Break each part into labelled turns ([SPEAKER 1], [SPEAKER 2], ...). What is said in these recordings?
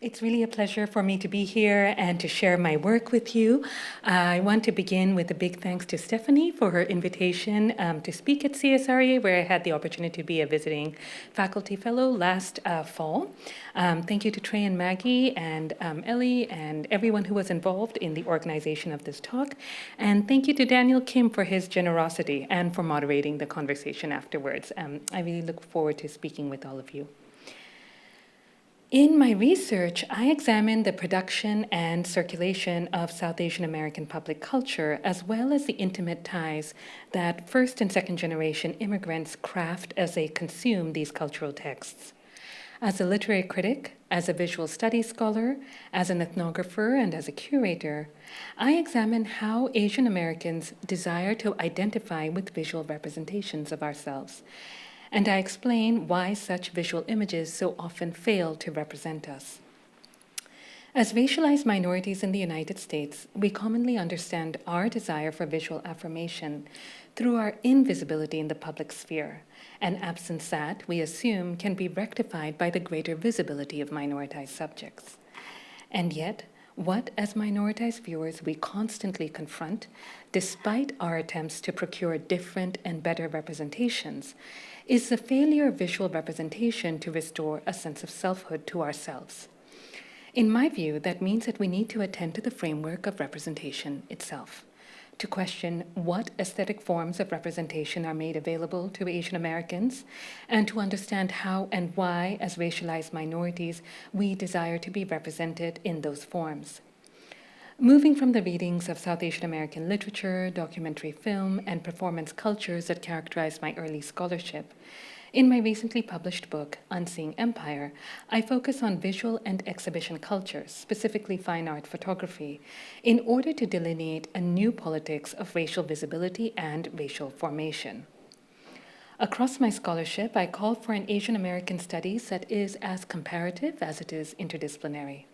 [SPEAKER 1] It's really a pleasure for me to be here and to share my work with you. I want to begin with a big thanks to Stephanie for her invitation to speak at CSREA, where I had the opportunity to be a visiting faculty fellow last fall. Thank you to Trey and Maggie and Ellie and everyone who was involved in the organization of this talk. And thank you to Daniel Kim for his generosity and for moderating the conversation afterwards. I really look forward to speaking with all of you. In my research, I examined the production and circulation of South Asian American public culture, as well as the intimate ties that first and second generation immigrants craft as they consume these cultural texts. As a literary critic, as a visual studies scholar, as an ethnographer, and as a curator, I examine how Asian Americans desire to identify with visual representations of ourselves, and I explain why such visual images so often fail to represent us. As racialized minorities in the United States, we commonly understand our desire for visual affirmation through our invisibility in the public sphere, an absence that, we assume, can be rectified by the greater visibility of minoritized subjects. And yet, what, as minoritized viewers, we constantly confront, despite our attempts to procure different and better representations, is the failure of visual representation to restore a sense of selfhood to ourselves. In my view, that means that we need to attend to the framework of representation itself, to question what aesthetic forms of representation are made available to Asian Americans, and to understand how and why, as racialized minorities, we desire to be represented in those forms. Moving from the readings of South Asian American literature, documentary film, and performance cultures that characterized my early scholarship, in my recently published book, Unseeing Empire, I focus on visual and exhibition cultures, specifically fine art photography, in order to delineate a new politics of racial visibility and racial formation. Across my scholarship, I call for an Asian American studies that is as comparative as it is interdisciplinary.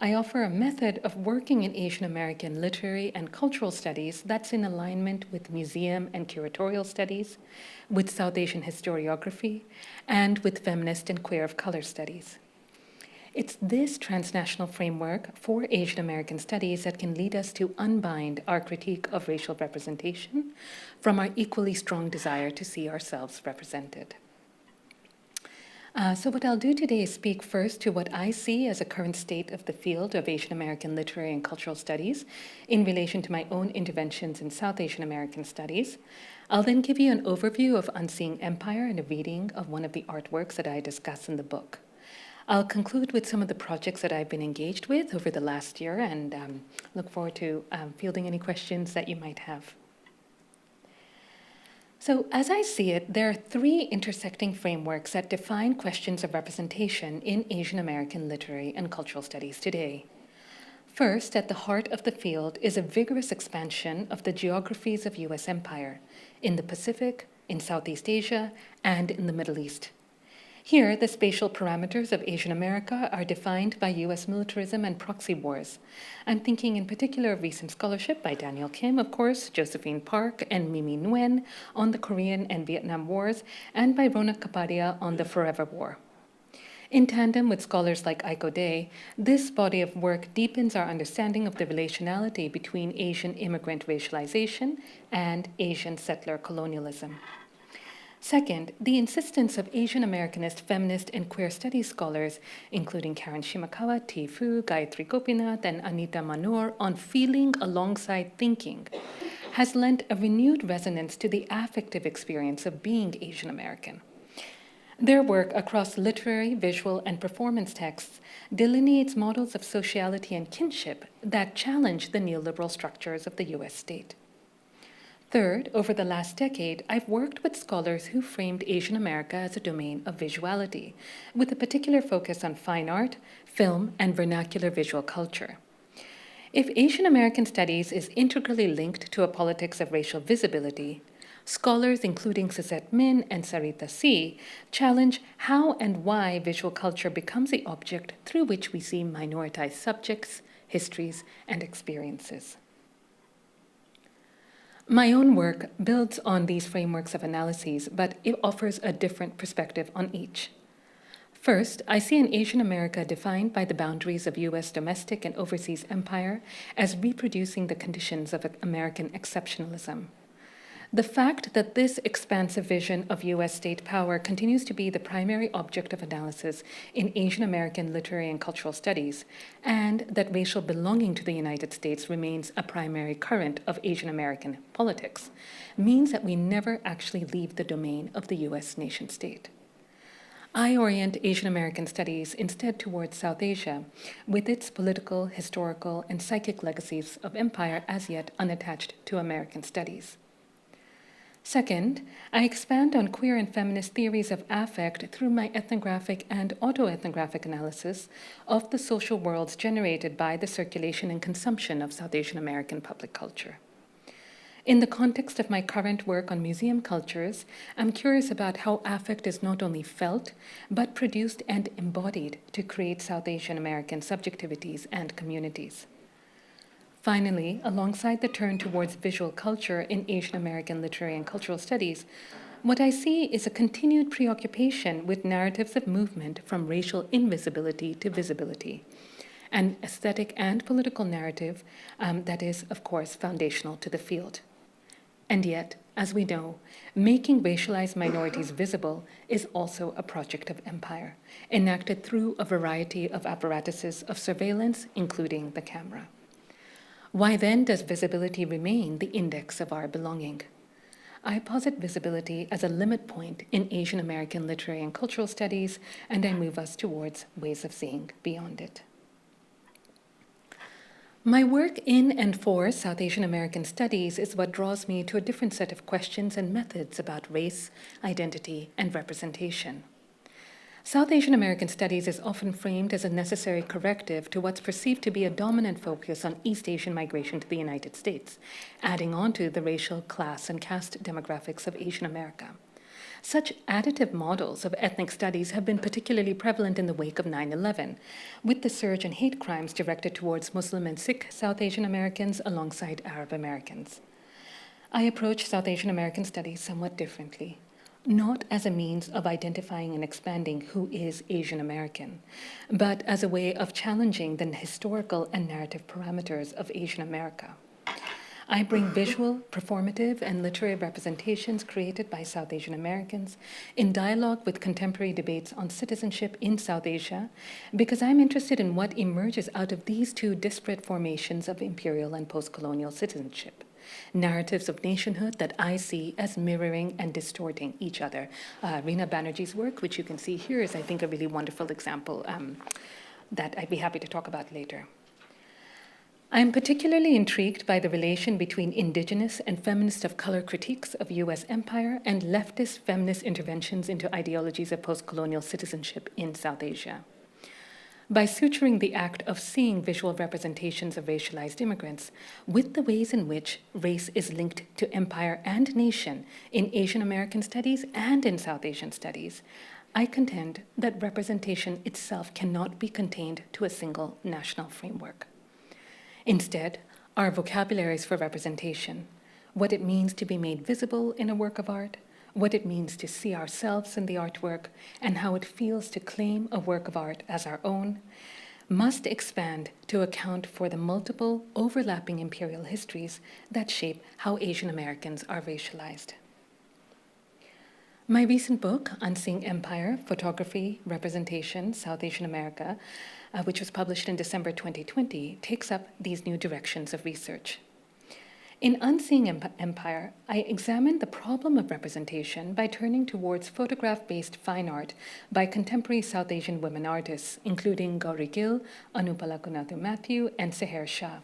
[SPEAKER 1] I offer a method of working in Asian American literary and cultural studies that's in alignment with museum and curatorial studies, with South Asian historiography, and with feminist and queer of color studies. It's this transnational framework for Asian American studies that can lead us to unbind our critique of racial representation from our equally strong desire to see ourselves represented. So what I'll do today is speak first to what I see as a current state of the field of Asian American literary and cultural studies in relation to my own interventions in South Asian American studies. I'll then give you an overview of Unseeing Empire and a reading of one of the artworks that I discuss in the book. I'll conclude with some of the projects that I've been engaged with over the last year and look forward to fielding any questions that you might have. So as I see it, there are three intersecting frameworks that define questions of representation in Asian American literary and cultural studies today. First, at the heart of the field is a vigorous expansion of the geographies of U.S. empire in the Pacific, in Southeast Asia, and in the Middle East. Here, the spatial parameters of Asian America are defined by U.S. militarism and proxy wars. I'm thinking in particular of recent scholarship by Daniel Kim, of course, Josephine Park, and Mimi Nguyen on the Korean and Vietnam Wars, and by Ronak Kapadia on the Forever War. In tandem with scholars like Aiko Day, this body of work deepens our understanding of the relationality between Asian immigrant racialization and Asian settler colonialism. Second, the insistence of Asian Americanist feminist and queer studies scholars, including Karen Shimakawa, T. Fu, Gayatri Gopinath, and Anita Manor, on feeling alongside thinking, has lent a renewed resonance to the affective experience of being Asian American. Their work across literary, visual, and performance texts delineates models of sociality and kinship that challenge the neoliberal structures of the U.S. state. Third, over the last decade, I've worked with scholars who framed Asian America as a domain of visuality, with a particular focus on fine art, film, and vernacular visual culture. If Asian American studies is integrally linked to a politics of racial visibility, scholars including Suzette Min and Sarita C. challenge how and why visual culture becomes the object through which we see minoritized subjects, histories, and experiences. My own work builds on these frameworks of analyses, but it offers a different perspective on each. First, I see an Asian America defined by the boundaries of U.S. domestic and overseas empire as reproducing the conditions of American exceptionalism. The fact that this expansive vision of U.S. state power continues to be the primary object of analysis in Asian American literary and cultural studies, and that racial belonging to the United States remains a primary current of Asian American politics, means that we never actually leave the domain of the U.S. nation state. I orient Asian American studies instead towards South Asia, with its political, historical, and psychic legacies of empire as yet unattached to American studies. Second, I expand on queer and feminist theories of affect through my ethnographic and autoethnographic analysis of the social worlds generated by the circulation and consumption of South Asian American public culture. In the context of my current work on museum cultures, I'm curious about how affect is not only felt, but produced and embodied to create South Asian American subjectivities and communities. Finally, alongside the turn towards visual culture in Asian American literary and cultural studies, what I see is a continued preoccupation with narratives of movement from racial invisibility to visibility, an aesthetic and political narrative that is, of course, foundational to the field. And yet, as we know, making racialized minorities visible is also a project of empire, enacted through a variety of apparatuses of surveillance, including the camera. Why then does visibility remain the index of our belonging? I posit visibility as a limit point in Asian American literary and cultural studies, and I move us towards ways of seeing beyond it. My work in and for South Asian American studies is what draws me to a different set of questions and methods about race, identity, and representation. South Asian American studies is often framed as a necessary corrective to what's perceived to be a dominant focus on East Asian migration to the United States, adding on to the racial, class, and caste demographics of Asian America. Such additive models of ethnic studies have been particularly prevalent in the wake of 9/11, with the surge in hate crimes directed towards Muslim and Sikh South Asian Americans alongside Arab Americans. I approach South Asian American studies somewhat differently, not as a means of identifying and expanding who is Asian American, but as a way of challenging the historical and narrative parameters of Asian America. I bring visual, performative, and literary representations created by South Asian Americans in dialogue with contemporary debates on citizenship in South Asia, because I'm interested in what emerges out of these two disparate formations of imperial and post-colonial citizenship. Narratives of nationhood that I see as mirroring and distorting each other. Reena Banerjee's work, which you can see here, is, I think, a really wonderful example that I'd be happy to talk about later. I am particularly intrigued by the relation between indigenous and feminist of color critiques of U.S. empire and leftist feminist interventions into ideologies of post-colonial citizenship in South Asia. By suturing the act of seeing visual representations of racialized immigrants with the ways in which race is linked to empire and nation in Asian American studies and in South Asian studies, I contend that representation itself cannot be contained to a single national framework. Instead, our vocabularies for representation, what it means to be made visible in a work of art, what it means to see ourselves in the artwork, and how it feels to claim a work of art as our own, must expand to account for the multiple overlapping imperial histories that shape how Asian Americans are racialized. My recent book, Unseeing Empire, Photography, Representation, South Asian America, which was published in December 2020, takes up these new directions of research. In Unseeing Empire, I examined the problem of representation by turning towards photograph-based fine art by contemporary South Asian women artists, including Gauri Gill, Anupala Kunathu Matthew, and Seher Shah.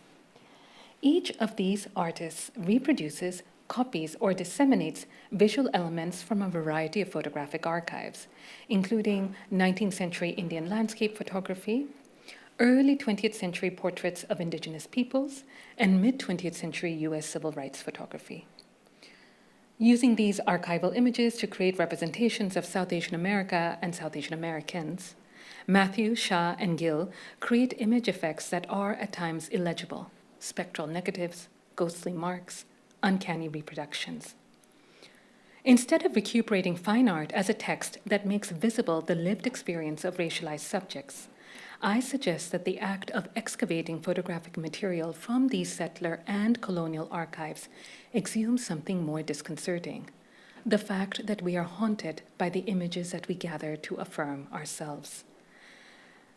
[SPEAKER 1] Each of these artists reproduces, copies, or disseminates visual elements from a variety of photographic archives, including 19th century Indian landscape photography, early 20th century portraits of indigenous peoples, and mid-20th century US civil rights photography. Using these archival images to create representations of South Asian America and South Asian Americans, Matthew, Shah, and Gill create image effects that are at times illegible: spectral negatives, ghostly marks, uncanny reproductions. Instead of recuperating fine art as a text that makes visible the lived experience of racialized subjects, I suggest that the act of excavating photographic material from these settler and colonial archives exhumes something more disconcerting: the fact that we are haunted by the images that we gather to affirm ourselves.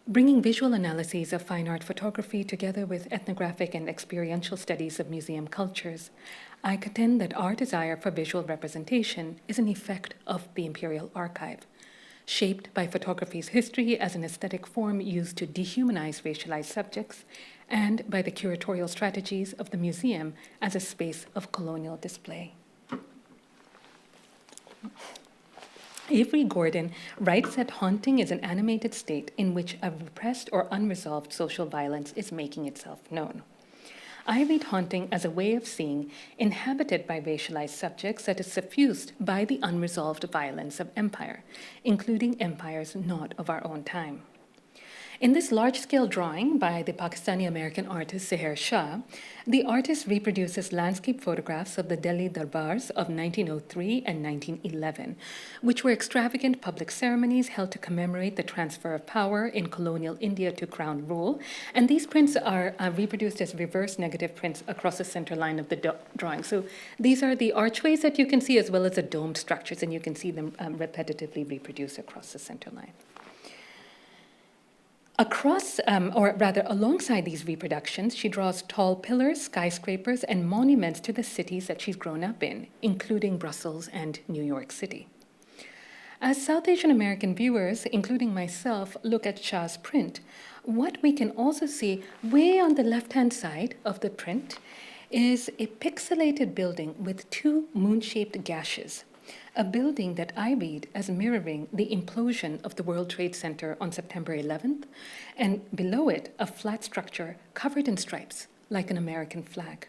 [SPEAKER 1] Bringing visual analyses of fine art photography together with ethnographic and experiential studies of museum cultures, I contend that our desire for visual representation is an effect of the Imperial Archive, shaped by photography's history as an aesthetic form used to dehumanize racialized subjects, and by the curatorial strategies of the museum as a space of colonial display. Avery Gordon writes that haunting is an animated state in which a repressed or unresolved social violence is making itself known. I read haunting as a way of seeing inhabited by racialized subjects that is suffused by the unresolved violence of empire, including empires not of our own time. In this large-scale drawing by the Pakistani-American artist Seher Shah, the artist reproduces landscape photographs of the Delhi Darbars of 1903 and 1911, which were extravagant public ceremonies held to commemorate the transfer of power in colonial India to crown rule, and these prints are reproduced as reverse negative prints across the center line of the drawing. So these are the archways that you can see, as well as the domed structures, and you can see them repetitively reproduced across the center line. Alongside these reproductions, she draws tall pillars, skyscrapers, and monuments to the cities that she's grown up in, including Brussels and New York City. As South Asian American viewers, including myself, look at Shah's print, what we can also see way on the left-hand side of the print is a pixelated building with two moon-shaped gashes, a building that I read as mirroring the implosion of the World Trade Center on September 11th, and below it, a flat structure covered in stripes, like an American flag.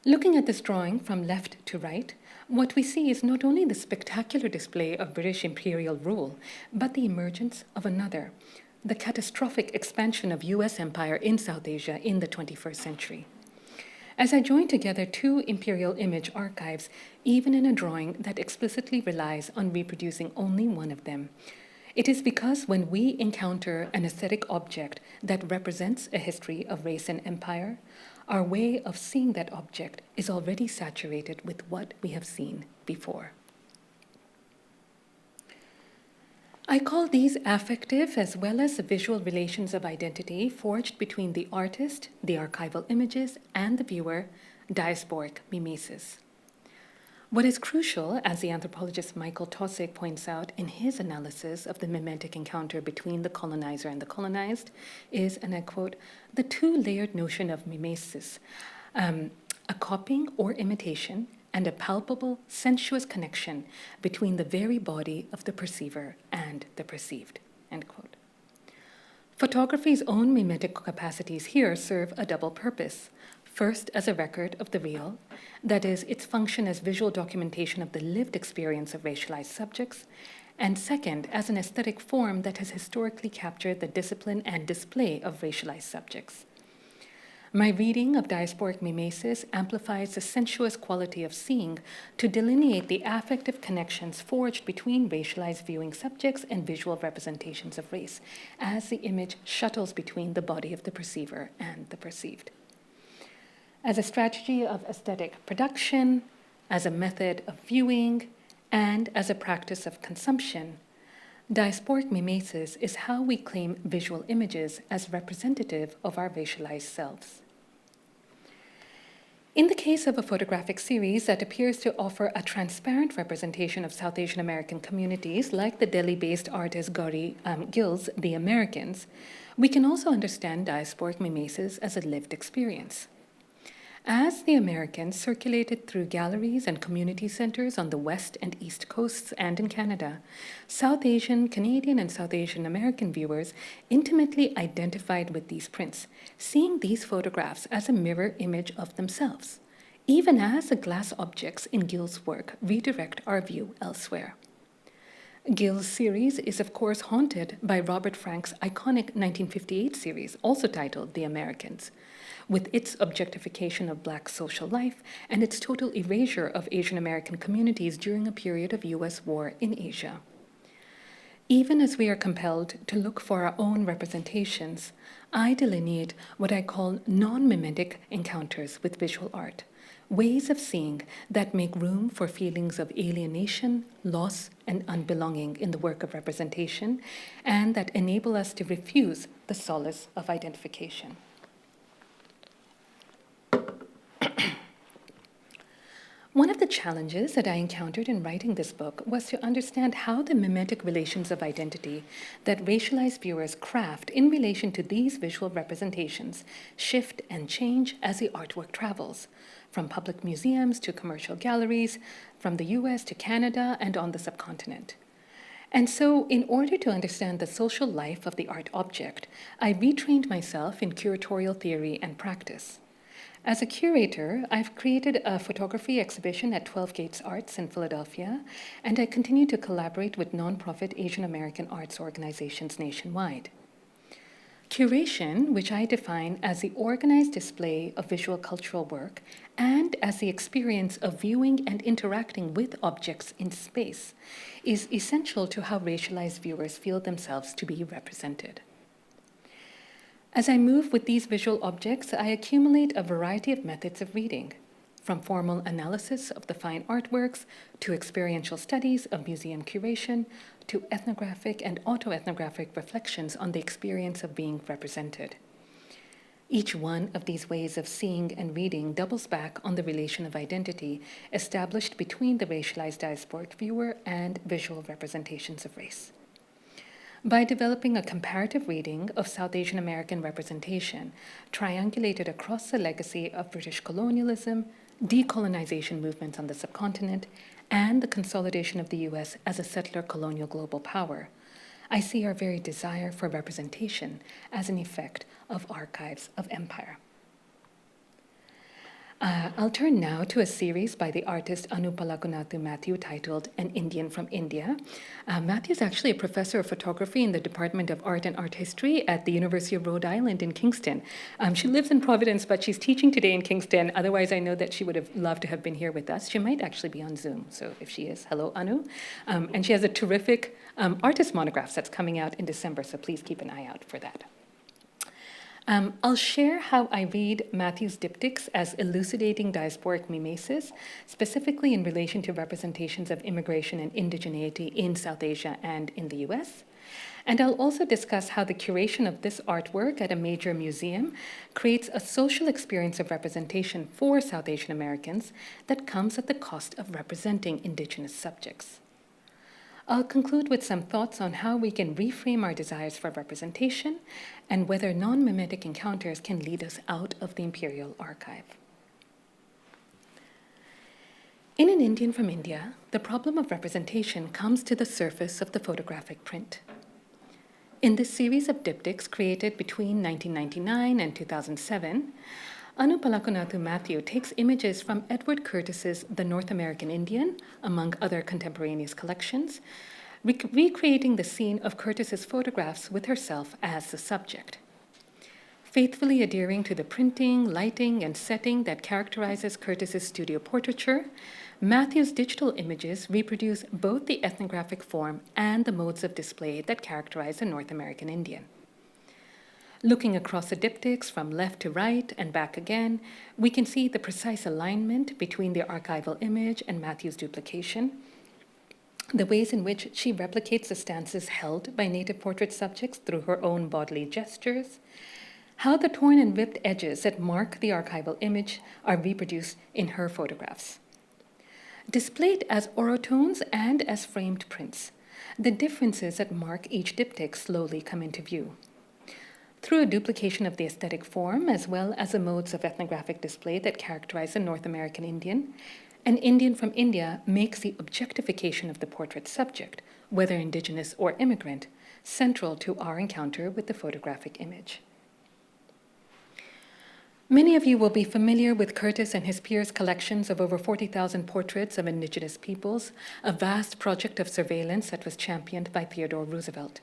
[SPEAKER 1] Looking at this drawing from left to right, what we see is not only the spectacular display of British imperial rule, but the emergence of another, the catastrophic expansion of US empire in South Asia in the 21st century. As I join together two imperial image archives, even in a drawing that explicitly relies on reproducing only one of them, it is because when we encounter an aesthetic object that represents a history of race and empire, our way of seeing that object is already saturated with what we have seen before. I call these affective as well as the visual relations of identity forged between the artist, the archival images, and the viewer, diasporic mimesis. What is crucial, as the anthropologist Michael Taussig points out in his analysis of the mimetic encounter between the colonizer and the colonized, is, and I quote, the two-layered notion of mimesis, a copying or imitation, and a palpable, sensuous connection between the very body of the perceiver and the perceived, end quote. Photography's own mimetic capacities here serve a double purpose. First, as a record of the real, that is, its function as visual documentation of the lived experience of racialized subjects, and second, as an aesthetic form that has historically captured the discipline and display of racialized subjects. My reading of diasporic mimesis amplifies the sensuous quality of seeing to delineate the affective connections forged between racialized viewing subjects and visual representations of race, as the image shuttles between the body of the perceiver and the perceived. As a strategy of aesthetic production, as a method of viewing, and as a practice of consumption, diasporic mimesis is how we claim visual images as representative of our racialized selves. In the case of a photographic series that appears to offer a transparent representation of South Asian American communities, like the Delhi-based artist Gauri Gill's The Americans, we can also understand diasporic mimesis as a lived experience. As The Americans circulated through galleries and community centers on the West and East Coasts and in Canada, South Asian, Canadian, and South Asian American viewers intimately identified with these prints, seeing these photographs as a mirror image of themselves, even as the glass objects in Gill's work redirect our view elsewhere. Gill's series is, of course, haunted by Robert Frank's iconic 1958 series, also titled The Americans, with its objectification of Black social life and its total erasure of Asian American communities during a period of U.S. war in Asia. Even as we are compelled to look for our own representations, I delineate what I call non-mimetic encounters with visual art, ways of seeing that make room for feelings of alienation, loss, and unbelonging in the work of representation, and that enable us to refuse the solace of identification. One of the challenges that I encountered in writing this book was to understand how the mimetic relations of identity that racialized viewers craft in relation to these visual representations shift and change as the artwork travels, from public museums to commercial galleries, from the US to Canada and on the subcontinent. And so, in order to understand the social life of the art object, I retrained myself in curatorial theory and practice. As a curator, I've created a photography exhibition at 12 Gates Arts in Philadelphia, and I continue to collaborate with nonprofit Asian American arts organizations nationwide. Curation, which I define as the organized display of visual cultural work and as the experience of viewing and interacting with objects in space, is essential to how racialized viewers feel themselves to be represented. As I move with these visual objects, I accumulate a variety of methods of reading, from formal analysis of the fine artworks to experiential studies of museum curation to ethnographic and autoethnographic reflections on the experience of being represented. Each one of these ways of seeing and reading doubles back on the relation of identity established between the racialized diasporic viewer and visual representations of race. By developing a comparative reading of South Asian American representation, triangulated across the legacy of British colonialism, decolonization movements on the subcontinent, and the consolidation of the US as a settler colonial global power, I see our very desire for representation as an effect of archives of empire. I'll turn now to a series by the artist Anupalakunathu Matthew titled An Indian from India. Matthew is actually a professor of photography in the Department of Art and Art History at the University of Rhode Island in Kingston. She lives in Providence, but she's teaching today in Kingston. Otherwise, I know that she would have loved to have been here with us. She might actually be on Zoom, so if she is, hello, Anu. And she has a terrific artist monograph that's coming out in December, so please keep an eye out for that. I'll share how I read Matthew's diptychs as elucidating diasporic mimesis, specifically in relation to representations of immigration and indigeneity in South Asia and in the US. And I'll also discuss how the curation of this artwork at a major museum creates a social experience of representation for South Asian Americans that comes at the cost of representing indigenous subjects. I'll conclude with some thoughts on how we can reframe our desires for representation and whether non-mimetic encounters can lead us out of the imperial archive. In An Indian from India, the problem of representation comes to the surface of the photographic print. In this series of diptychs created between 1999 and 2007, Anupalakunathu Matthew takes images from Edward Curtis's The North American Indian, among other contemporaneous collections, recreating the scene of Curtis's photographs with herself as the subject. Faithfully adhering to the printing, lighting, and setting that characterizes Curtis's studio portraiture, Matthew's digital images reproduce both the ethnographic form and the modes of display that characterize the North American Indian. Looking across the diptychs from left to right and back again, we can see the precise alignment between the archival image and Matthew's duplication, the ways in which she replicates the stances held by native portrait subjects through her own bodily gestures, how the torn and ripped edges that mark the archival image are reproduced in her photographs. Displayed as orotones and as framed prints, the differences that mark each diptych slowly come into view. Through a duplication of the aesthetic form, as well as the modes of ethnographic display that characterize the North American Indian, An Indian from India makes the objectification of the portrait subject, whether indigenous or immigrant, central to our encounter with the photographic image. Many of you will be familiar with Curtis and his peers' collections of over 40,000 portraits of indigenous peoples, a vast project of surveillance that was championed by Theodore Roosevelt.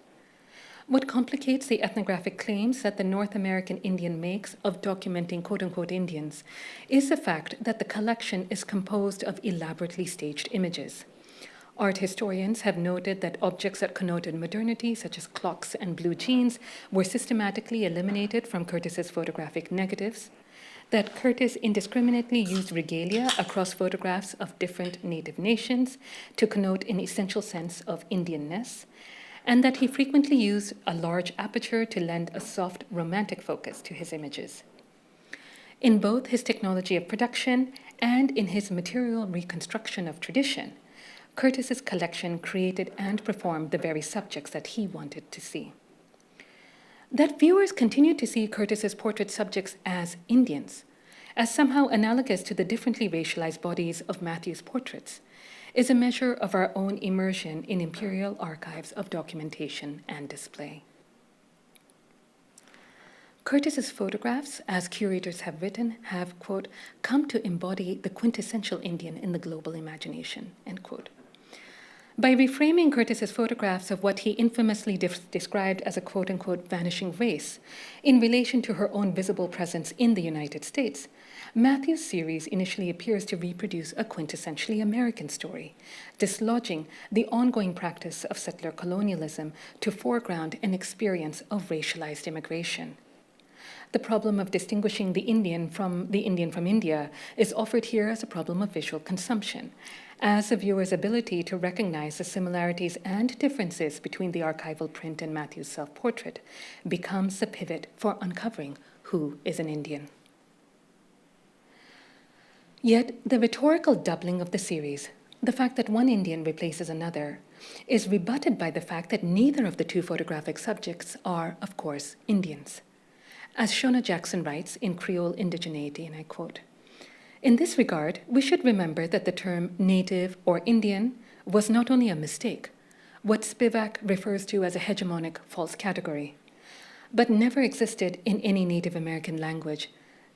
[SPEAKER 1] What complicates the ethnographic claims that the North American Indian makes of documenting quote-unquote Indians is the fact that the collection is composed of elaborately staged images. Art historians have noted that objects that connoted modernity, such as clocks and blue jeans, were systematically eliminated from Curtis's photographic negatives, that Curtis indiscriminately used regalia across photographs of different native nations to connote an essential sense of Indianness, and that he frequently used a large aperture to lend a soft, romantic focus to his images. In both his technology of production and in his material reconstruction of tradition, Curtis's collection created and performed the very subjects that he wanted to see. That viewers continued to see Curtis's portrait subjects as Indians, as somehow analogous to the differently racialized bodies of Matthew's portraits, is a measure of our own immersion in imperial archives of documentation and display. Curtis's photographs, as curators have written, have, quote, come to embody the quintessential Indian in the global imagination, end quote. By reframing Curtis's photographs of what he infamously described as a quote-unquote vanishing race in relation to her own visible presence in the United States, Matthew's series initially appears to reproduce a quintessentially American story, dislodging the ongoing practice of settler colonialism to foreground an experience of racialized immigration. The problem of distinguishing the Indian from India is offered here as a problem of visual consumption, as the viewer's ability to recognize the similarities and differences between the archival print and Matthew's self-portrait becomes the pivot for uncovering who is an Indian. Yet the rhetorical doubling of the series, the fact that one Indian replaces another, is rebutted by the fact that neither of the two photographic subjects are, of course, Indians. As Shona Jackson writes in Creole Indigeneity, and I quote, "In this regard, we should remember that the term native or Indian was not only a mistake, what Spivak refers to as a hegemonic false category, but never existed in any Native American language,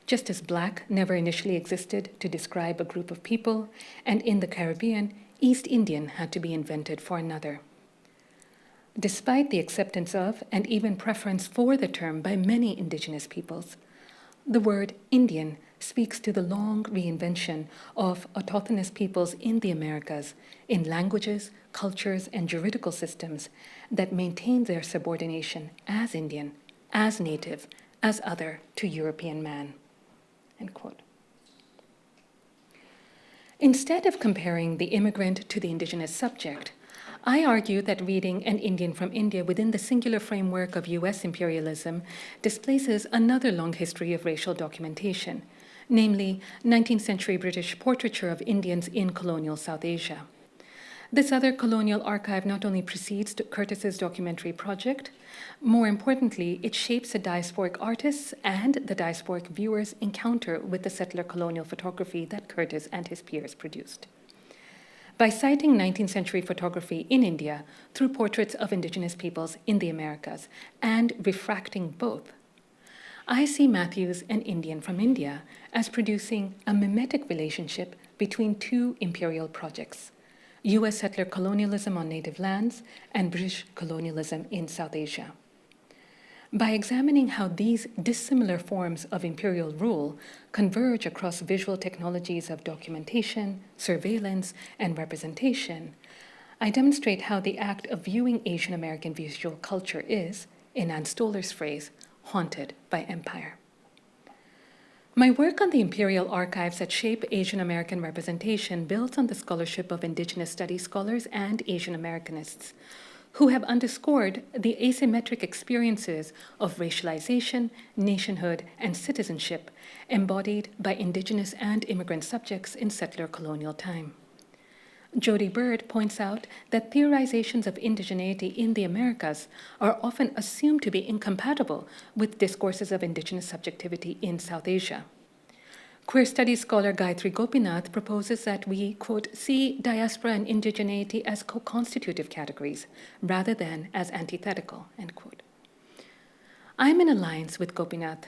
[SPEAKER 1] just as Black never initially existed to describe a group of people, and in the Caribbean, East Indian had to be invented for another." Despite the acceptance of and even preference for the term by many indigenous peoples, the word Indian speaks to the long reinvention of autochthonous peoples in the Americas in languages, cultures, and juridical systems that maintain their subordination as Indian, as native, as other to European man. End quote. Instead of comparing the immigrant to the indigenous subject, I argue that reading An Indian from India within the singular framework of US imperialism displaces another long history of racial documentation, namely 19th century British portraiture of Indians in colonial South Asia. This other colonial archive not only precedes Curtis's documentary project, more importantly, it shapes the diasporic artists and the diasporic viewers' encounter with the settler colonial photography that Curtis and his peers produced. By citing 19th century photography in India through portraits of indigenous peoples in the Americas and refracting both, I see Matthew's An Indian from India as producing a mimetic relationship between two imperial projects, US settler colonialism on native lands and British colonialism in South Asia. By examining how these dissimilar forms of imperial rule converge across visual technologies of documentation, surveillance, and representation, I demonstrate how the act of viewing Asian American visual culture is, in Ann Stoller's phrase, haunted by empire. My work on the imperial archives that shape Asian American representation builds on the scholarship of Indigenous studies scholars and Asian Americanists, who have underscored the asymmetric experiences of racialization, nationhood, and citizenship embodied by Indigenous and immigrant subjects in settler colonial time. Jody Bird points out that theorizations of indigeneity in the Americas are often assumed to be incompatible with discourses of Indigenous subjectivity in South Asia. Queer studies scholar Gayatri Gopinath proposes that we, quote, see diaspora and indigeneity as co-constitutive categories rather than as antithetical, end quote. I'm in alliance with Gopinath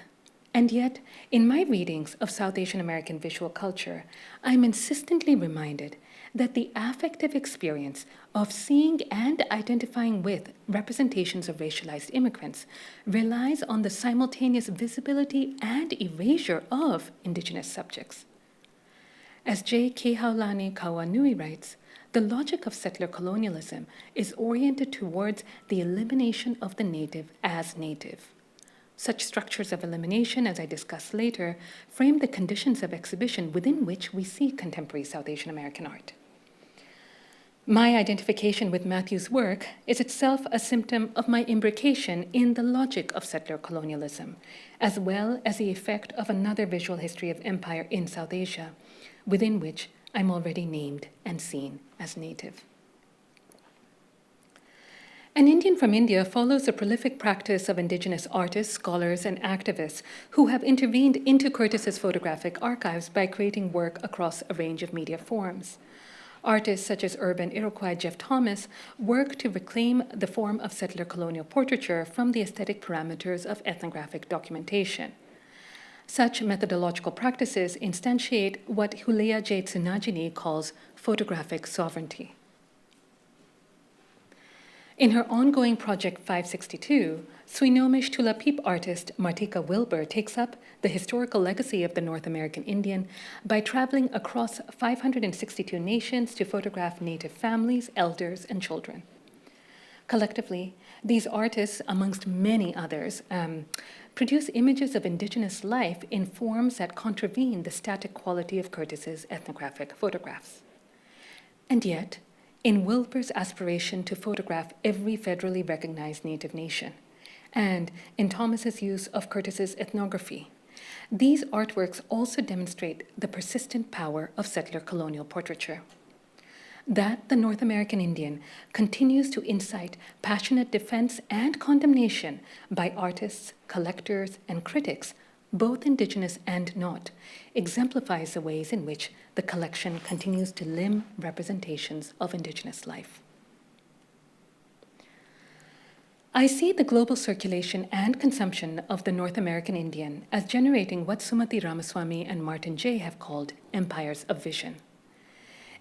[SPEAKER 1] And yet, in my readings of South Asian American visual culture, I'm insistently reminded that the affective experience of seeing and identifying with representations of racialized immigrants relies on the simultaneous visibility and erasure of Indigenous subjects. As J. Kehaulani Kauanui writes, the logic of settler colonialism is oriented towards the elimination of the native as native. Such structures of elimination, as I discuss later, frame the conditions of exhibition within which we see contemporary South Asian American art. My identification with Matthew's work is itself a symptom of my imbrication in the logic of settler colonialism, as well as the effect of another visual history of empire in South Asia, within which I'm already named and seen as native. An Indian from India follows the prolific practice of Indigenous artists, scholars, and activists who have intervened into Curtis's photographic archives by creating work across a range of media forms. Artists such as urban Iroquois Jeff Thomas work to reclaim the form of settler colonial portraiture from the aesthetic parameters of ethnographic documentation. Such methodological practices instantiate what Hulea J. Tsunajini calls photographic sovereignty. In her ongoing Project 562, Swinomish Tulapip artist Martika Wilbur takes up the historical legacy of the North American Indian by traveling across 562 nations to photograph Native families, elders, and children. Collectively, these artists, amongst many others, produce images of Indigenous life in forms that contravene the static quality of Curtis's ethnographic photographs. And yet, in Wilbur's aspiration to photograph every federally recognized Native nation, and in Thomas's use of Curtis's ethnography, these artworks also demonstrate the persistent power of settler colonial portraiture. That the North American Indian continues to incite passionate defense and condemnation by artists, collectors, and critics, both Indigenous and not, exemplifies the ways in which the collection continues to limn representations of Indigenous life. I see the global circulation and consumption of the North American Indian as generating what Sumati Ramaswamy and Martin Jay have called empires of vision.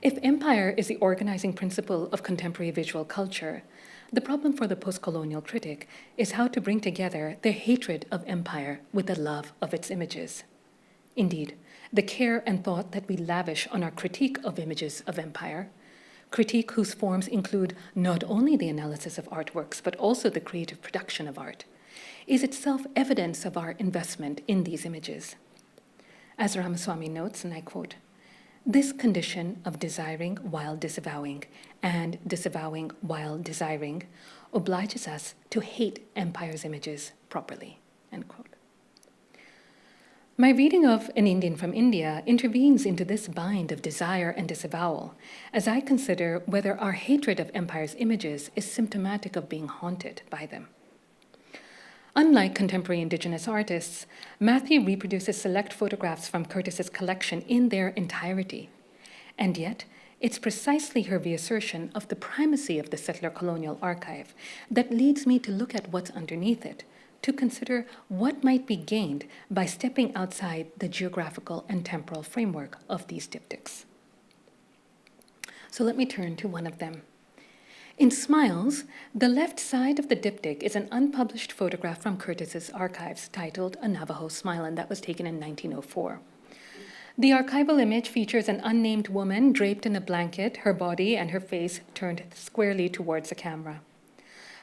[SPEAKER 1] If empire is the organizing principle of contemporary visual culture, the problem for the post-colonial critic is how to bring together their hatred of empire with the love of its images. Indeed, the care and thought that we lavish on our critique of images of empire, critique whose forms include not only the analysis of artworks, but also the creative production of art, is itself evidence of our investment in these images. As Ramaswamy notes, and I quote, "This condition of desiring while disavowing and disavowing while desiring obliges us to hate empire's images properly," end quote. My reading of An Indian from India intervenes into this bind of desire and disavowal as I consider whether our hatred of empire's images is symptomatic of being haunted by them. Unlike contemporary Indigenous artists, Matthew reproduces select photographs from Curtis's collection in their entirety. And yet, it's precisely her reassertion of the primacy of the settler colonial archive that leads me to look at what's underneath it, to consider what might be gained by stepping outside the geographical and temporal framework of these diptychs. So let me turn to one of them. In Smiles, the left side of the diptych is an unpublished photograph from Curtis's archives titled A Navajo Smile, and that was taken in 1904. The archival image features an unnamed woman draped in a blanket, her body and her face turned squarely towards the camera.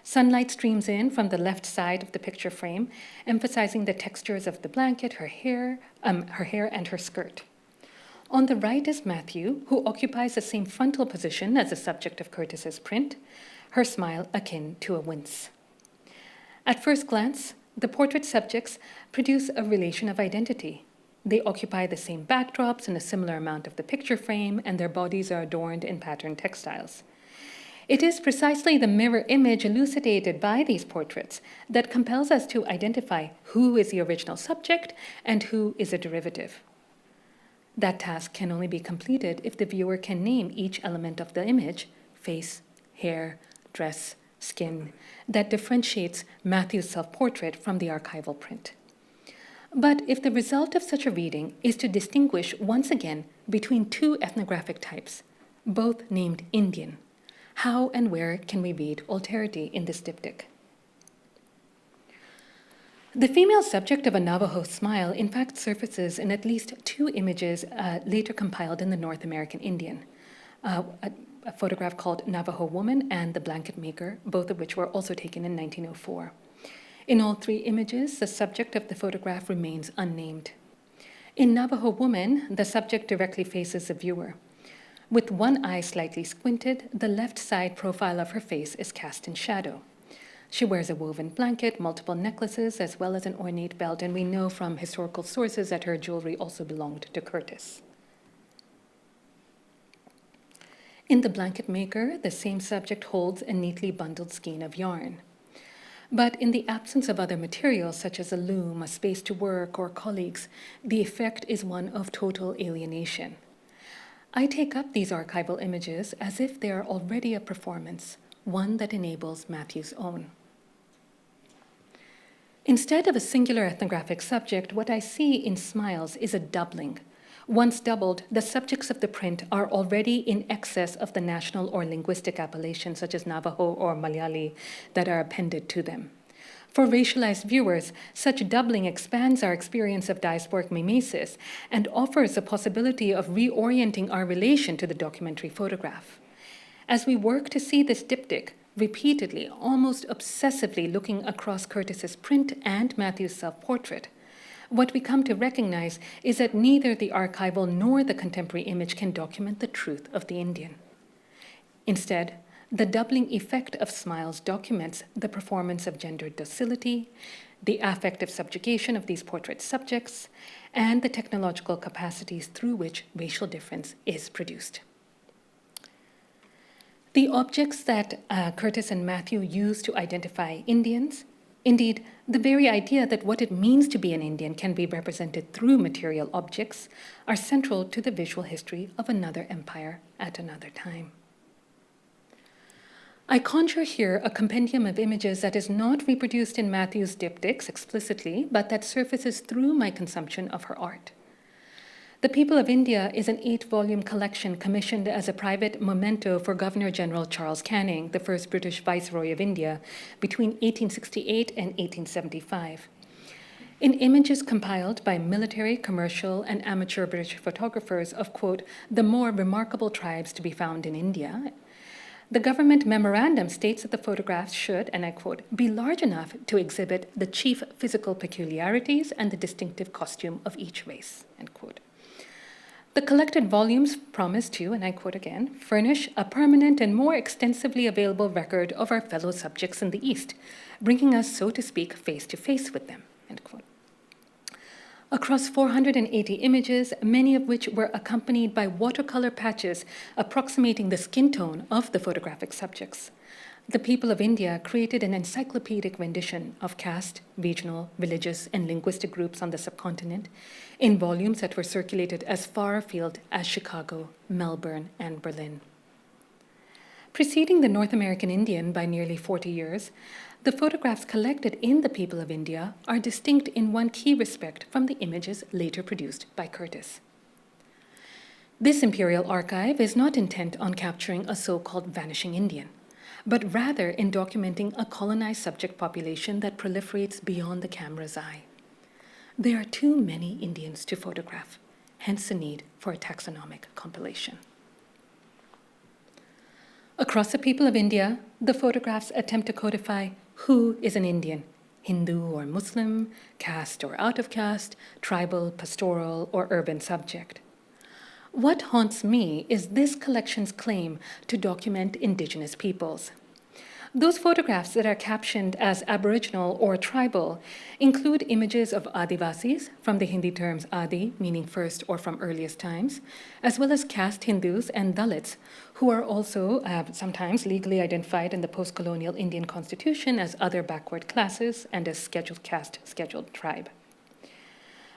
[SPEAKER 1] Sunlight streams in from the left side of the picture frame, emphasizing the textures of the blanket, her hair and her skirt. On the right is Matthew, who occupies the same frontal position as the subject of Curtis's print, her smile akin to a wince. At first glance, the portrait subjects produce a relation of identity. They occupy the same backdrops and a similar amount of the picture frame, and their bodies are adorned in patterned textiles. It is precisely the mirror image elucidated by these portraits that compels us to identify who is the original subject and who is a derivative. That task can only be completed if the viewer can name each element of the image, face, hair, dress, skin, that differentiates Matthew's self-portrait from the archival print. But if the result of such a reading is to distinguish once again between two ethnographic types, both named Indian, how and where can we read alterity in this diptych? The female subject of a Navajo smile in fact surfaces in at least two images later compiled in the North American Indian, a photograph called Navajo Woman and The Blanket Maker, both of which were also taken in 1904. In all three images, the subject of the photograph remains unnamed. In Navajo Woman, the subject directly faces the viewer. With one eye slightly squinted, the left side profile of her face is cast in shadow. She wears a woven blanket, multiple necklaces, as well as an ornate belt, and we know from historical sources that her jewelry also belonged to Curtis. In The Blanket Maker, the same subject holds a neatly bundled skein of yarn. But in the absence of other materials, such as a loom, a space to work, or colleagues, the effect is one of total alienation. I take up these archival images as if they are already a performance, one that enables Matthew's own. Instead of a singular ethnographic subject, what I see in Smiles is a doubling. Once doubled, the subjects of the print are already in excess of the national or linguistic appellations, such as Navajo or Malayali, that are appended to them. For racialized viewers, such doubling expands our experience of diasporic mimesis and offers a possibility of reorienting our relation to the documentary photograph. As we work to see this diptych, repeatedly, almost obsessively looking across Curtis's print and Matthew's self-portrait, what we come to recognize is that neither the archival nor the contemporary image can document the truth of the Indian. Instead, the doubling effect of Smiles documents the performance of gendered docility, the affective subjugation of these portrait subjects, and the technological capacities through which racial difference is produced. The objects that Curtis and Matthew use to identify Indians, indeed, the very idea that what it means to be an Indian can be represented through material objects, are central to the visual history of another empire at another time. I conjure here a compendium of images that is not reproduced in Matthew's diptychs explicitly, but that surfaces through my consumption of her art. The People of India is an 8-volume collection commissioned as a private memento for Governor-General Charles Canning, the first British Viceroy of India, between 1868 and 1875. In images compiled by military, commercial, and amateur British photographers of, quote, the more remarkable tribes to be found in India, the government memorandum states that the photographs should, and I quote, be large enough to exhibit the chief physical peculiarities and the distinctive costume of each race, end quote. The collected volumes promise to, and I quote again, furnish a permanent and more extensively available record of our fellow subjects in the East, bringing us, so to speak, face to face with them, end quote. Across 480 images, many of which were accompanied by watercolor patches approximating the skin tone of the photographic subjects, the People of India created an encyclopedic rendition of caste, regional, religious, and linguistic groups on the subcontinent in volumes that were circulated as far afield as Chicago, Melbourne, and Berlin. Preceding the North American Indian by nearly 40 years, the photographs collected in the People of India are distinct in one key respect from the images later produced by Curtis. This imperial archive is not intent on capturing a so-called vanishing Indian, but rather in documenting a colonized subject population that proliferates beyond the camera's eye. There are too many Indians to photograph, hence the need for a taxonomic compilation. Across the People of India, the photographs attempt to codify who is an Indian, Hindu or Muslim, caste or out of caste, tribal, pastoral, or urban subject. What haunts me is this collection's claim to document indigenous peoples. Those photographs that are captioned as Aboriginal or tribal include images of Adivasis, from the Hindi terms Adi, meaning first or from earliest times, as well as caste Hindus and Dalits, who are also sometimes legally identified in the post-colonial Indian constitution as other backward classes and as scheduled caste, scheduled tribe.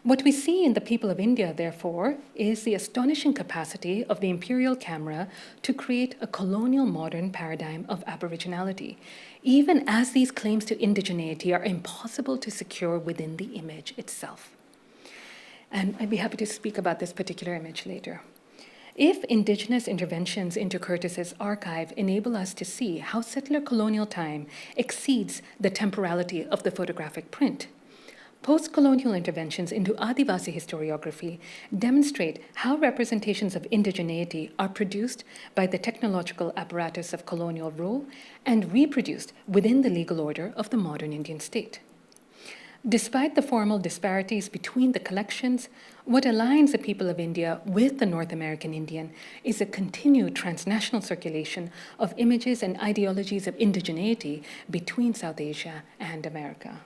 [SPEAKER 1] What we see in the People of India, therefore, is the astonishing capacity of the imperial camera to create a colonial modern paradigm of aboriginality, even as these claims to indigeneity are impossible to secure within the image itself. And I'd be happy to speak about this particular image later. If Indigenous interventions into Curtis's archive enable us to see how settler colonial time exceeds the temporality of the photographic print, post-colonial interventions into Adivasi historiography demonstrate how representations of indigeneity are produced by the technological apparatus of colonial rule and reproduced within the legal order of the modern Indian state. Despite the formal disparities between the collections, what aligns the people of India with the North American Indian is a continued transnational circulation of images and ideologies of indigeneity between South Asia and America.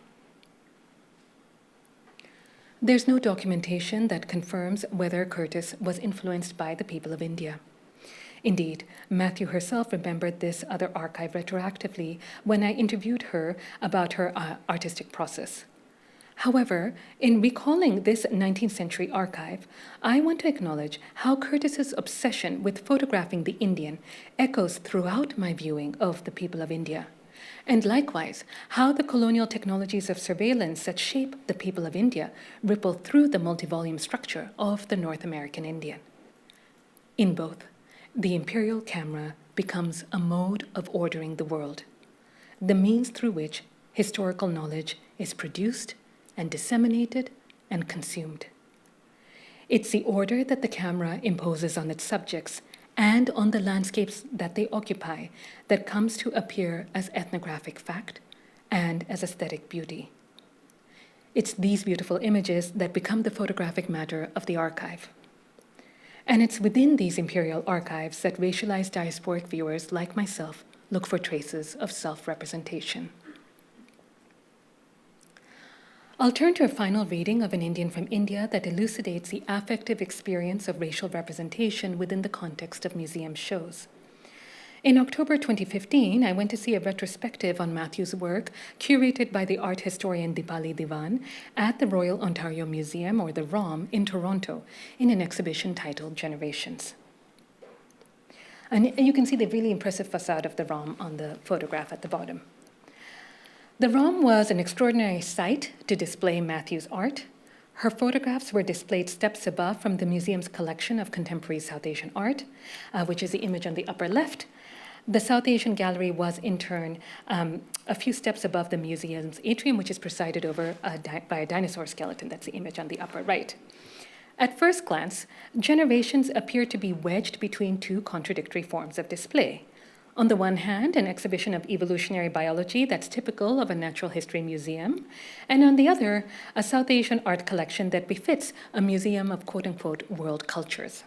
[SPEAKER 1] There's no documentation that confirms whether Curtis was influenced by the people of India. Indeed, Matthew herself remembered this other archive retroactively when I interviewed her about her artistic process. However, in recalling this 19th century archive, I want to acknowledge how Curtis's obsession with photographing the Indian echoes throughout my viewing of the people of India. And likewise, how the colonial technologies of surveillance that shape the people of India ripple through the multi-volume structure of the North American Indian. In both, the imperial camera becomes a mode of ordering the world, the means through which historical knowledge is produced and disseminated and consumed. It's the order that the camera imposes on its subjects and on the landscapes that they occupy that comes to appear as ethnographic fact and as aesthetic beauty. It's these beautiful images that become the photographic matter of the archive. And it's within these imperial archives that racialized diasporic viewers like myself look for traces of self-representation. I'll turn to a final reading of An Indian from India that elucidates the affective experience of racial representation within the context of museum shows. In October 2015, I went to see a retrospective on Matthew's work curated by the art historian Dipali Diwan at the Royal Ontario Museum, or the ROM, in Toronto, in an exhibition titled Generations. And you can see the really impressive facade of the ROM on the photograph at the bottom. The ROM was an extraordinary site to display Matthew's art. Her photographs were displayed steps above from the museum's collection of contemporary South Asian art, which is the image on the upper left. The South Asian Gallery was, in turn, a few steps above the museum's atrium, which is presided over by a dinosaur skeleton. That's the image on the upper right. At first glance, Generations appear to be wedged between two contradictory forms of display. On the one hand, an exhibition of evolutionary biology that's typical of a natural history museum, and on the other, a South Asian art collection that befits a museum of quote-unquote world cultures.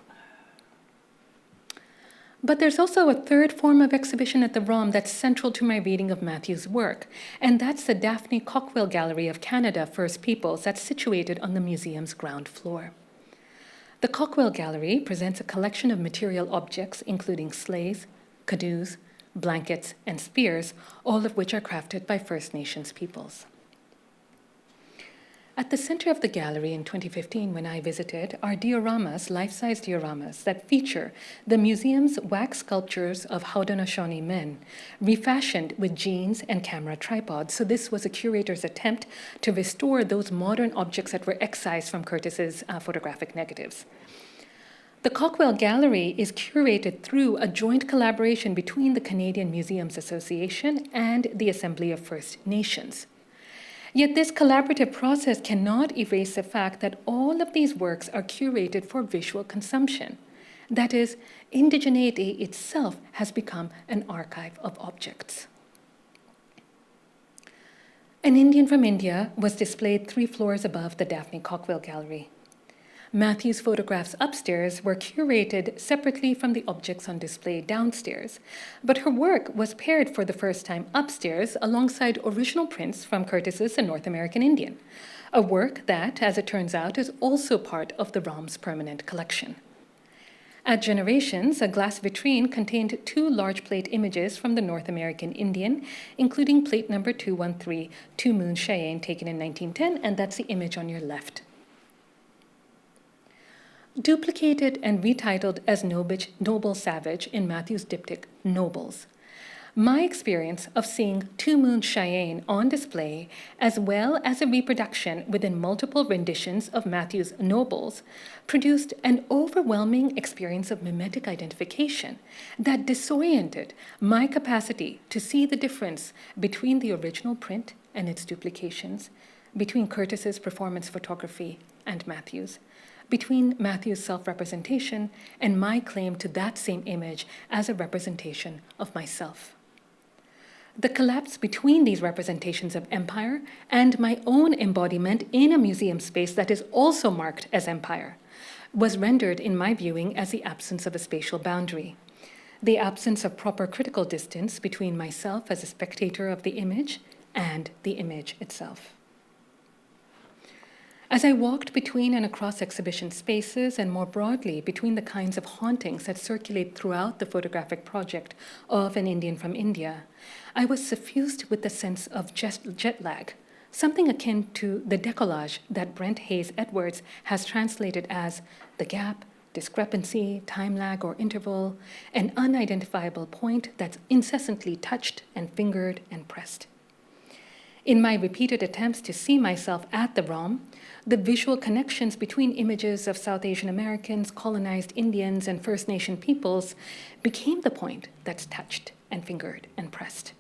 [SPEAKER 1] But there's also a third form of exhibition at the ROM that's central to my reading of Matthew's work, and that's the Daphne Cockwell Gallery of Canada First Peoples that's situated on the museum's ground floor. The Cockwell Gallery presents a collection of material objects, including sleighs, canoes, blankets, and spears, all of which are crafted by First Nations peoples. At the center of the gallery in 2015, when I visited, are dioramas, life-size dioramas, that feature the museum's wax sculptures of Haudenosaunee men, refashioned with jeans and camera tripods. So this was a curator's attempt to restore those modern objects that were excised from Curtis's photographic negatives. The Cockwell Gallery is curated through a joint collaboration between the Canadian Museums Association and the Assembly of First Nations. Yet this collaborative process cannot erase the fact that all of these works are curated for visual consumption. That is, indigeneity itself has become an archive of objects. An Indian from India was displayed 3 floors above the Daphne Cockwell Gallery. Matthew's photographs upstairs were curated separately from the objects on display downstairs, but her work was paired for the first time upstairs alongside original prints from Curtis's A North American Indian, a work that, as it turns out, is also part of the ROM's permanent collection. At Generations, a glass vitrine contained 2 large plate images from the North American Indian, including plate number 213, 2 Moon Cheyenne, taken in 1910, and that's the image on your left. Duplicated and retitled as Noble Savage in Matthew's diptych Nobles, My experience of seeing Two Moon Cheyenne on display, as well as a reproduction within multiple renditions of Matthew's Nobles, produced an overwhelming experience of mimetic identification that disoriented my capacity to see the difference between the original print and its duplications, between Curtis's performance photography and Matthew's, between Matthew's self-representation and my claim to that same image as a representation of myself. The collapse between these representations of empire and my own embodiment in a museum space that is also marked as empire was rendered in my viewing as the absence of a spatial boundary, the absence of proper critical distance between myself as a spectator of the image and the image itself. As I walked between and across exhibition spaces and more broadly between the kinds of hauntings that circulate throughout the photographic project of An Indian from India, I was suffused with the sense of jet lag, something akin to the décollage that Brent Hayes Edwards has translated as the gap, discrepancy, time lag, or interval, an unidentifiable point that's incessantly touched and fingered and pressed. In my repeated attempts to see myself at the ROM, the visual connections between images of South Asian Americans, colonized Indians, and First Nation peoples became the point that's touched and fingered and pressed.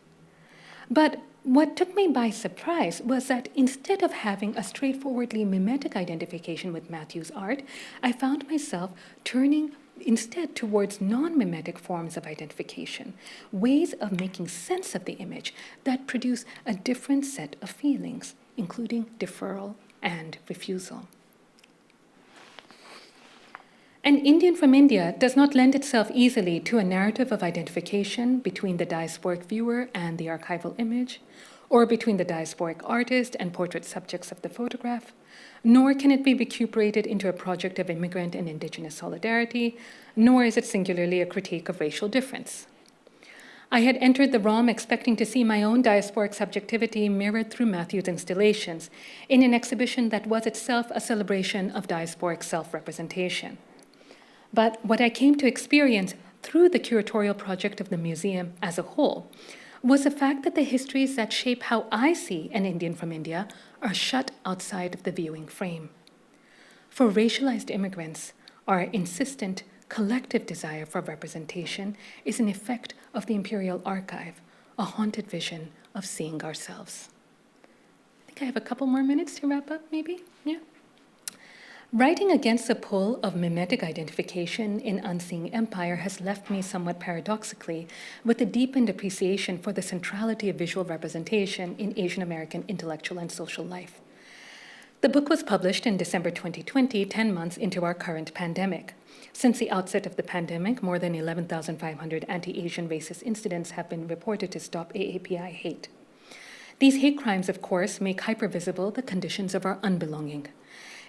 [SPEAKER 1] But what took me by surprise was that instead of having a straightforwardly mimetic identification with Matthew's art, I found myself turning instead towards non-mimetic forms of identification, ways of making sense of the image that produce a different set of feelings, including deferral and refusal. An Indian from India does not lend itself easily to a narrative of identification between the diasporic viewer and the archival image, or between the diasporic artist and portrait subjects of the photograph, nor can it be recuperated into a project of immigrant and indigenous solidarity, nor is it singularly a critique of racial difference. I had entered the ROM expecting to see my own diasporic subjectivity mirrored through Matthew's installations in an exhibition that was itself a celebration of diasporic self-representation. But what I came to experience through the curatorial project of the museum as a whole was the fact that the histories that shape how I see an Indian from India are shut outside of the viewing frame. For racialized immigrants, our insistent collective desire for representation is an effect of the imperial archive, a haunted vision of seeing ourselves. I think I have a couple more minutes to wrap up, maybe? Yeah. Writing against the pull of mimetic identification in Unseeing Empire has left me somewhat paradoxically with a deepened appreciation for the centrality of visual representation in Asian American intellectual and social life. The book was published in December 2020, 10 months into our current pandemic. Since the outset of the pandemic, more than 11,500 anti-Asian racist incidents have been reported to stop AAPI hate. These hate crimes, of course, make hypervisible the conditions of our unbelonging.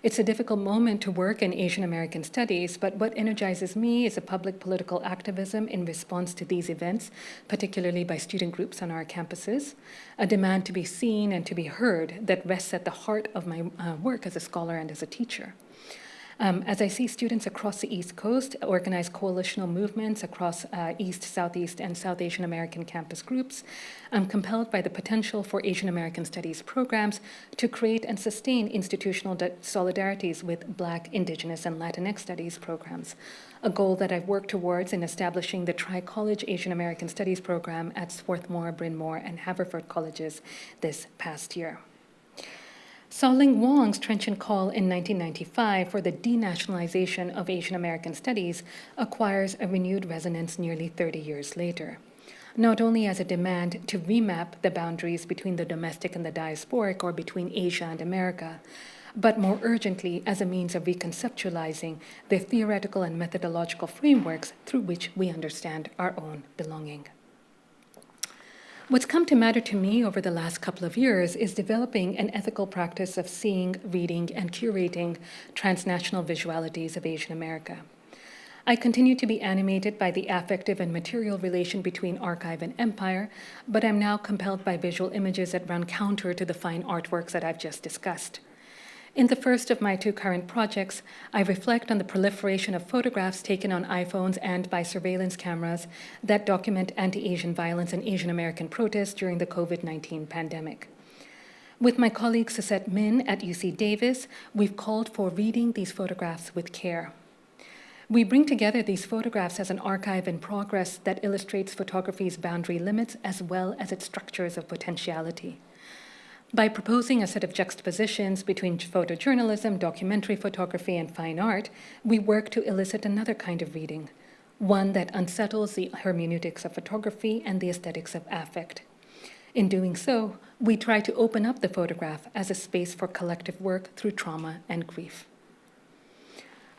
[SPEAKER 1] It's a difficult moment to work in Asian American studies, but what energizes me is a public political activism in response to these events, particularly by student groups on our campuses, a demand to be seen and to be heard that rests at the heart of my work as a scholar and as a teacher. As I see students across the East Coast organize coalitional movements across East, Southeast, and South Asian American campus groups, I'm compelled by the potential for Asian American studies programs to create and sustain institutional solidarities with Black, Indigenous, and Latinx studies programs, a goal that I've worked towards in establishing the Tri-College Asian American Studies program at Swarthmore, Bryn Mawr, and Haverford colleges this past year. Saw-Ling Wong's trenchant call in 1995 for the denationalization of Asian American studies acquires a renewed resonance nearly 30 years later, not only as a demand to remap the boundaries between the domestic and the diasporic, or between Asia and America, but more urgently as a means of reconceptualizing the theoretical and methodological frameworks through which we understand our own belonging. What's come to matter to me over the last couple of years is developing an ethical practice of seeing, reading, and curating transnational visualities of Asian America. I continue to be animated by the affective and material relation between archive and empire, but I'm now compelled by visual images that run counter to the fine artworks that I've just discussed. In the first of my two current projects, I reflect on the proliferation of photographs taken on iPhones and by surveillance cameras that document anti-Asian violence and Asian American protests during the COVID-19 pandemic. With my colleague Sisette Min at UC Davis, we've called for reading these photographs with care. We bring together these photographs as an archive in progress that illustrates photography's boundary limits as well as its structures of potentiality. By proposing a set of juxtapositions between photojournalism, documentary photography, and fine art, we work to elicit another kind of reading, one that unsettles the hermeneutics of photography and the aesthetics of affect. In doing so, we try to open up the photograph as a space for collective work through trauma and grief.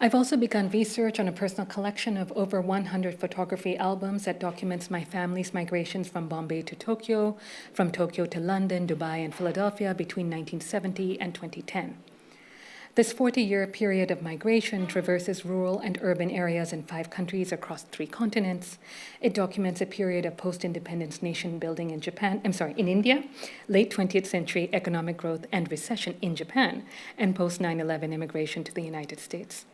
[SPEAKER 1] I've also begun research on a personal collection of over 100 photography albums that documents my family's migrations from Bombay to Tokyo, from Tokyo to London, Dubai, and Philadelphia between 1970 and 2010. This 40-year period of migration traverses rural and urban areas in 5 countries across 3 continents. It documents a period of post-independence nation building in India, late 20th century economic growth and recession in Japan, and post-9/11 immigration to the United States.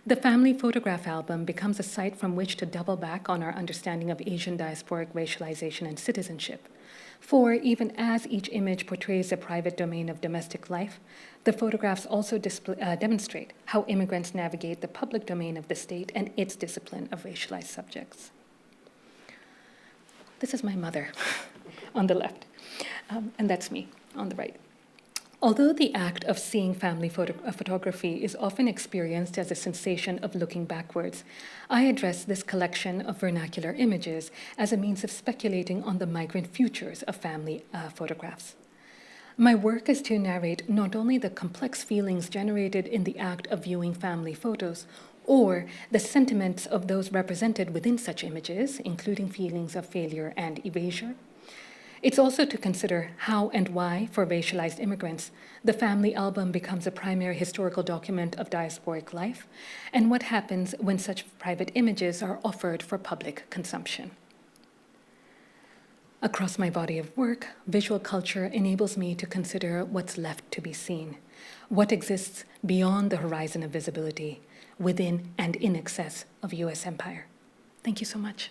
[SPEAKER 1] The family photograph album becomes a site from which to double back on our understanding of Asian diasporic racialization and citizenship. For even as each image portrays a private domain of domestic life, the photographs also demonstrate how immigrants navigate the public domain of the state and its discipline of racialized subjects. This is my mother on the left, and that's me on the right. Although the act of seeing family photography is often experienced as a sensation of looking backwards, I address this collection of vernacular images as a means of speculating on the migrant futures of family photographs. My work is to narrate not only the complex feelings generated in the act of viewing family photos, or the sentiments of those represented within such images, including feelings of failure and erasure. It's also to consider how and why, for racialized immigrants, the family album becomes a primary historical document of diasporic life, and what happens when such private images are offered for public consumption. Across my body of work, visual culture enables me to consider what's left to be seen, what exists beyond the horizon of visibility, within and in excess of U.S. empire. Thank you so much.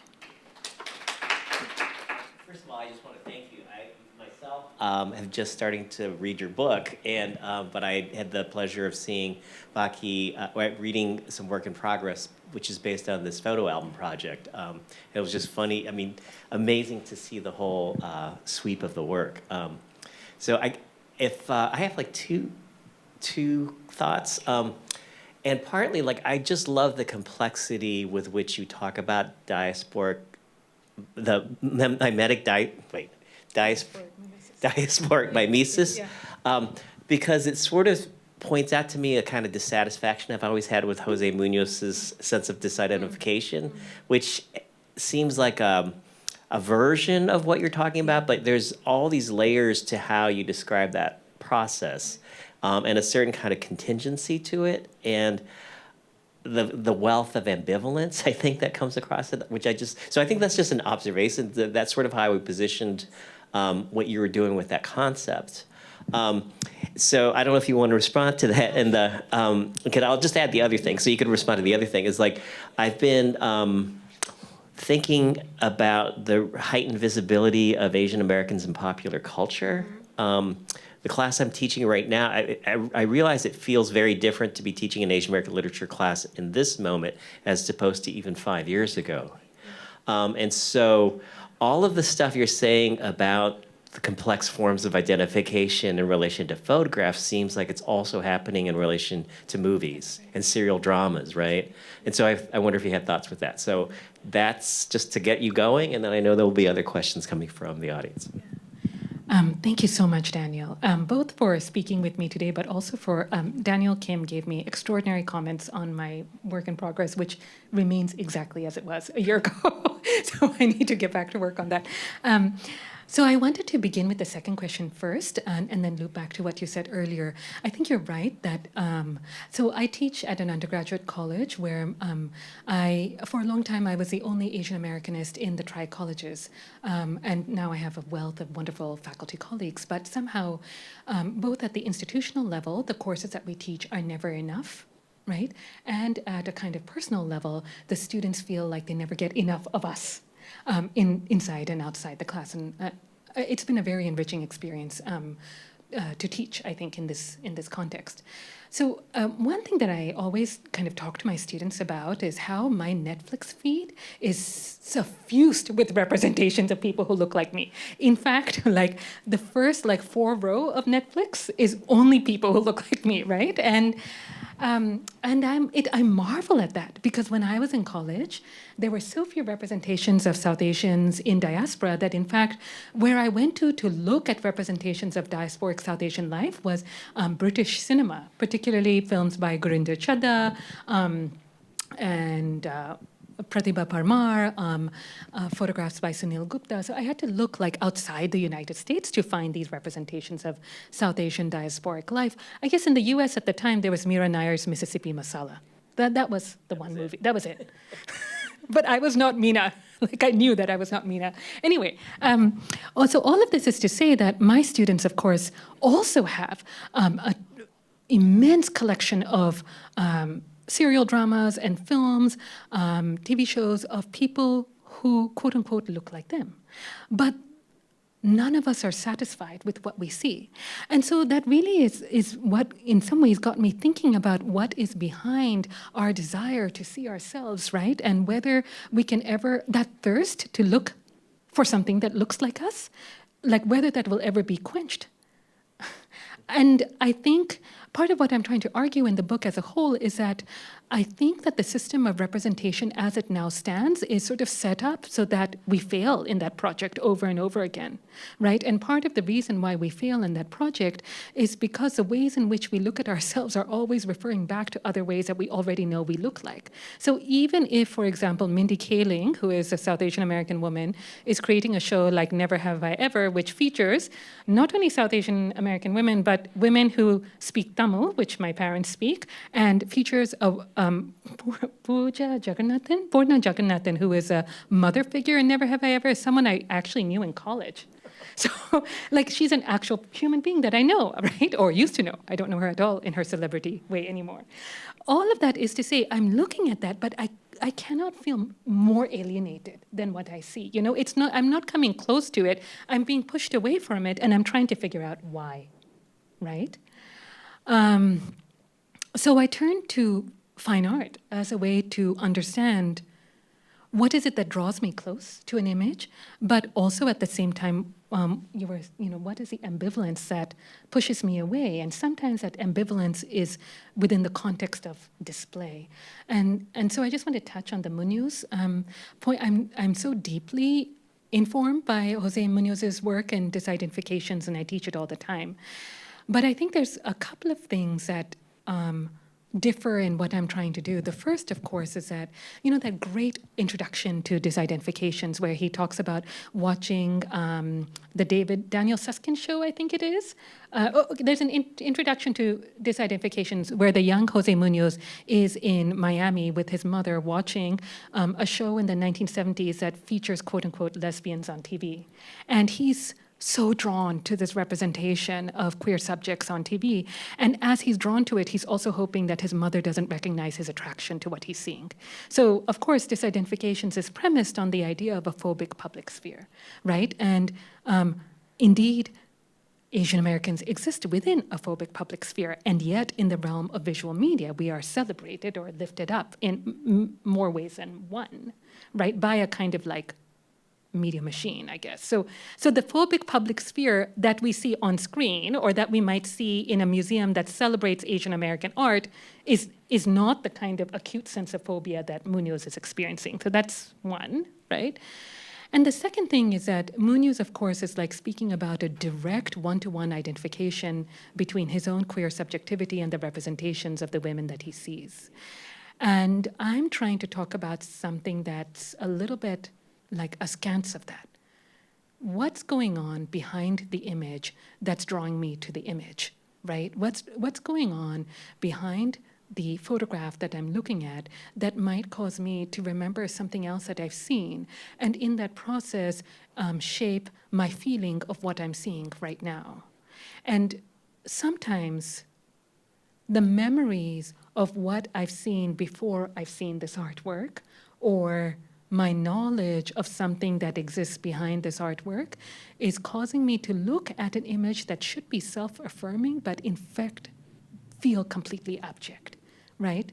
[SPEAKER 2] First of all, I just want to thank you. I myself am just starting to read your book, and but I had the pleasure of seeing reading some work in progress, which is based on this photo album project. It was just funny. I mean, amazing to see the whole sweep of the work. So I have like two thoughts. And partly, like, I just love the complexity with which you talk about diasporic mimesis, because it sort of points out to me a kind of dissatisfaction I've always had with Jose Munoz's sense of disidentification, which seems like a version of what you're talking about, but there's all these layers to how you describe that process, and a certain kind of contingency to it, and the wealth of ambivalence, I think, that comes across it, so I think that's just an observation. That's sort of how I positioned what you were doing with that concept. So I don't know if you want to respond to that, and I'll just add the other thing, so you could respond to the other thing. Is like, I've been thinking about the heightened visibility of Asian Americans in popular culture. The class I'm teaching right now, I realize it feels very different to be teaching an Asian American literature class in this moment as opposed to even 5 years ago. And so all of the stuff you're saying about the complex forms of identification in relation to photographs seems like it's also happening in relation to movies and serial dramas, right? And so I wonder if you had thoughts with that. So that's just to get you going, and then I know there will be other questions coming from the audience.
[SPEAKER 1] Thank you so much, Daniel, both for speaking with me today, but also for Daniel Kim gave me extraordinary comments on my work in progress, which remains exactly as it was a year ago. So I need to get back to work on that. So I wanted to begin with the second question first, and then loop back to what you said earlier. I think you're right that, so I teach at an undergraduate college where for a long time, I was the only Asian Americanist in the tri-colleges. And now I have a wealth of wonderful faculty colleagues. But somehow, both at the institutional level, the courses that we teach are never enough. Right? And at a kind of personal level, the students feel like they never get enough of us. Inside and outside the class, and it's been a very enriching experience to teach, I think, in this context. So one thing that I always kind of talk to my students about is how my Netflix feed is suffused with representations of people who look like me. In fact, like the first 4 row of Netflix is only people who look like me, right? And I marvel at that because when I was in college, there were so few representations of South Asians in diaspora that, in fact, where I went to look at representations of diasporic South Asian life was British cinema, particularly films by Gurinder Chadha and Pratibha Parmar, photographs by Sunil Gupta. So I had to look outside the United States to find these representations of South Asian diasporic life. I guess in the US at the time, there was Meera Nair's Mississippi Masala. That was the one movie. That was it. But I was not Meena. I knew that I was not Meena. Anyway, also all of this is to say that my students, of course, also have an immense collection of serial dramas and films, TV shows of people who, quote unquote, look like them. But none of us are satisfied with what we see. And so that really is what, in some ways, got me thinking about what is behind our desire to see ourselves, right? And whether we can ever, that thirst to look for something that looks like us, whether that will ever be quenched. And I think part of what I'm trying to argue in the book as a whole is that I think that the system of representation as it now stands is sort of set up so that we fail in that project over and over again, right? And part of the reason why we fail in that project is because the ways in which we look at ourselves are always referring back to other ways that we already know we look like. So even if, for example, Mindy Kaling, who is a South Asian American woman, is creating a show like Never Have I Ever, which features not only South Asian American women, but women who speak Tamil, which my parents speak, and features Purna Jagannathan, who is a mother figure in Never Have I Ever, is someone I actually knew in college. So, she's an actual human being that I know, right? Or used to know. I don't know her at all in her celebrity way anymore. All of that is to say, I'm looking at that, but I cannot feel more alienated than what I see. It's not. I'm not coming close to it. I'm being pushed away from it, and I'm trying to figure out why, right? So I turned to fine art as a way to understand what is it that draws me close to an image, but also at the same time, what is the ambivalence that pushes me away? And sometimes that ambivalence is within the context of display. And so I just want to touch on the Munoz point. I'm so deeply informed by Jose Munoz's work and disidentifications, and I teach it all the time. But I think there's a couple of things that differ in what I'm trying to do. The first, of course, is that, that great introduction to disidentifications where he talks about watching the Daniel Susskind show, I think it is. There's an introduction to disidentifications where the young Jose Munoz is in Miami with his mother watching a show in the 1970s that features, quote unquote, lesbians on TV. And he's so drawn to this representation of queer subjects on TV. And as he's drawn to it, he's also hoping that his mother doesn't recognize his attraction to what he's seeing. So, of course, disidentifications is premised on the idea of a phobic public sphere, right? And indeed, Asian Americans exist within a phobic public sphere, and yet in the realm of visual media, we are celebrated or lifted up in more ways than one, right? By a kind of media machine, I guess. So the phobic public sphere that we see on screen or that we might see in a museum that celebrates Asian American art is not the kind of acute sense of phobia that Munoz is experiencing. So that's one, right? And the second thing is that Munoz, of course, is speaking about a direct one-to-one identification between his own queer subjectivity and the representations of the women that he sees. And I'm trying to talk about something that's a little bit askance of that. what's going on behind the image that's drawing me to the image, right? What's going on behind the photograph that I'm looking at that might cause me to remember something else that I've seen, and in that process, shape my feeling of what I'm seeing right now. And sometimes the memories of what I've seen before I've seen this artwork, or my knowledge of something that exists behind this artwork, is causing me to look at an image that should be self-affirming, but in fact feel completely abject, right?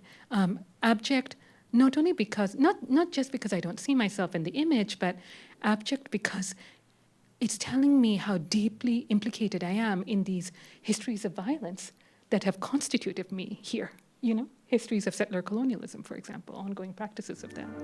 [SPEAKER 1] Abject not only because, not just because I don't see myself in the image, but abject because it's telling me how deeply implicated I am in these histories of violence that have constituted me here, histories of settler colonialism, for example, ongoing practices of them.